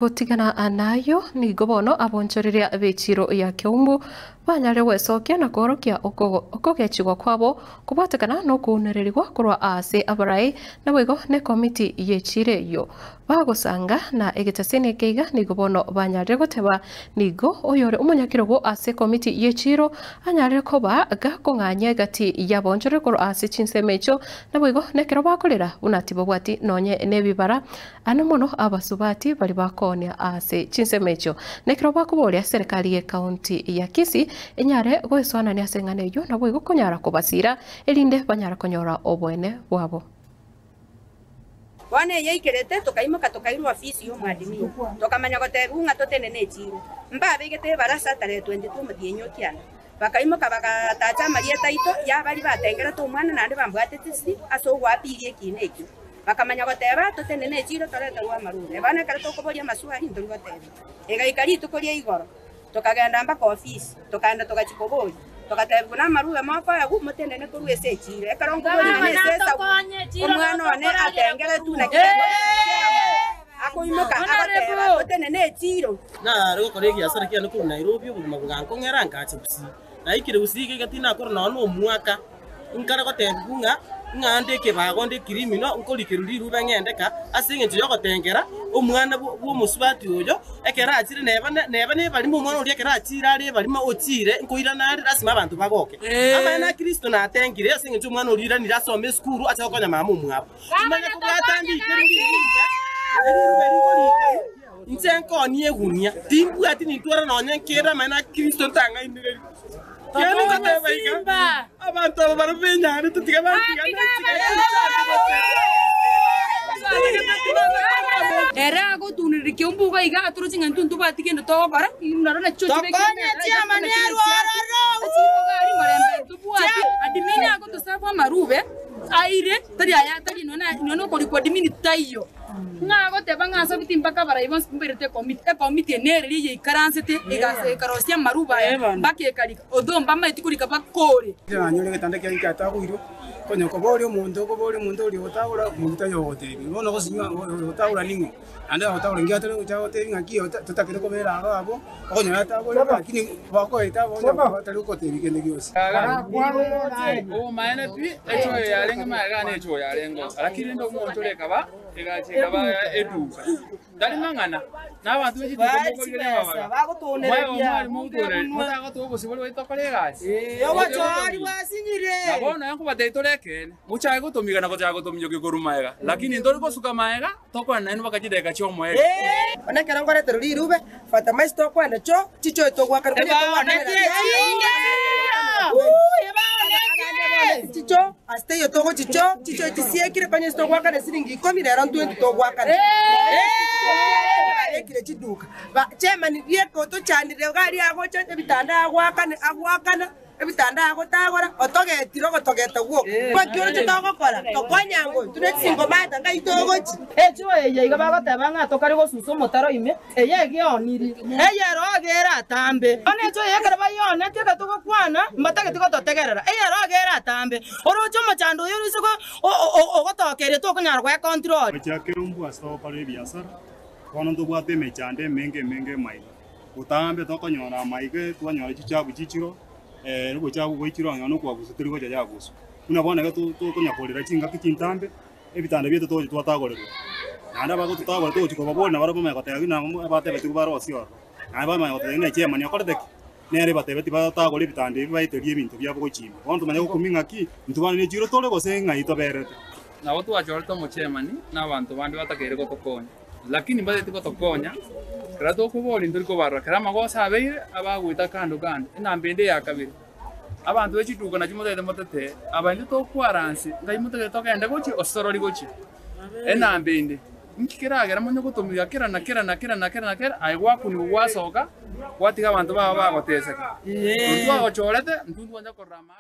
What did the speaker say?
Gutigana anayo ni gobono abonchoreria bechiro ya Kiumbu banyare wesokia na korokia okogechigwa kwabo kubatekana no kunererirwa kurwa ase abarai na bwego ne komiti yechire yo bagosanga na egetasene keiga ni gobono banyare goteba nigo oyore umunyakirogo ase komiti yechiro anyare koba gakonganya gati yabonchore kurwa ase chinsemecho na bwego ne kero bakorera unatibo bwati nonye nebibara anomono abasubati bali bakonia ase chinsemecho nekero bakuboria serikali ya kaunti ya Kisii enyare gweswana ni asengane yo na bwego konyara kubasira elinde banyara konyora obwene bwabo wane yeikirete tukaimuka tukairwa ofisi yo mwadimi tukamanya goterunga totenene chiro mba bigete barasa tare 22 muthienyokiana bakaimuka bagatacha marieta ito ya bari batengera to mwana nande bambwatete aso gwapirie kineki bakamanya goteba totenene chiro toreta rwa marune bana kare tokoboria maswali ndurigoteba egaikari tukoria igoro tukagenda mpaka ofisi tukaenda tukachikoboi tukateba na maruga mako ya gumotenene kurwese chiro ekarongo bori nesesa omwana one atengere tu na akoimuka agateba totenene chiro na rego koregi asara kia no ku Nairobi ubuguma bwanko ngera ngachibusi na ikire usige gatina koro no mwaka nkara gotengunga ngande ke bagonde kirimino nkolikiruri ruba ngendeka asinge ntiyo gotengera omwana bwo musubati oyo ekera atire neba ne bali mu mwana uri ekera atira ari bali ma otire nkoira na ari rasima abantu bagoke amana Kristo na atengire asinge nti omwana uri rani rasome skuru achakonya mama omwabo imanya ko batandi kiruri ntenko ni egunya timbu ati ni twara no nyenkera mana Kristo tanga indire abantu barabenya tutika era go tuniri Kiumbu ga iga aturu cinga ntuntu batikendo to bara narona chochi beke chama ne adimina go to safa marube aire tari aya tari no ko adimini tayo nga go te banga so bitimba kabara ibon spirite komite neri ye karansete igase karosia maruba mbake kalika odomba maitikuri kabakore nyole getande kya ikata kuiro konyo ko bori omuntu uri otawura muta yo hotel bono go sinywa otawura ningo anda otawura ngia tele ucha hotel ngaki tutakire ko bera abo konyo ata bori lakini bako eta bono tele ko hotel kende kiosi o maana pi echo yalenga maga ne echo yalengo lakini ndo umuntu lekaba egachekaba eduka dali mangana n'abantu bechi tukokorera bagotonereria mutago tugusibori witokorerasi yo bachari wasinyire nabona yangu bateitorekene muchaye gutumigana gocha gutumyo gikurumaega lakini ndori gosuka maega tokwana nenu bakachideka chomwe onekera ngore teruri rube fata mais to kwenda cho chicho to gwaka chicho aste yo togo chicho tisiekire panye sto gwaka na siringi 10 rero 20 to gwaka ekire chiduka ba chema ni yeko to chanire gari ago chanje bitanda agwakana ebitanda agotagora otogetiro gotogeta guo kwa kioro chitogokora tokonyango tunetsingo mata ngaitogochi echo eye iga bagoteba ng'ato kari gosusa omotaro ime eye gioniri eye rogera atambe one echo eye kare bayone tiga tugokwana mbatageti gototegerera eye rogera atambe orocho mochando oyo rusuko ogotokeria tokonyara gwa control echa Kiumbu asto pare biasara kono tobwate mechande menge maiga utambe tokonyora maige twanyora chichabu chichiro rugo chagu goichiro ngano kwa gusutiri goja yagusu una bona ga to konyakorera chinga kitintambe ebitanda byeto to twatagorerwa nanda bago tutagora to chiko babona barabo me gotega na abate betu baro osio aba ma gotega na chema ni akordek nere bate beti batagora ebitanda baiterie ebintu byabo gochima bonto manya kuminga ki ntubana ni chiro tole gosenga itoberete nabo twachorto mochemani n'abantu bandi batakere gotokonya lakini badete gotokonya krato kuboli nduriko barra krama gosa abeire abagwita kando inambende yakabiri abantu bechituka na chimotete motete abandi to kwaransi ngai motete to kende gochi osorori gochi enambende nkikiragera monyo gutumira kera aigwa kuni gwasoka gwatiga abantu baba bagoteseka ntu agochorete ntu ndwanja korama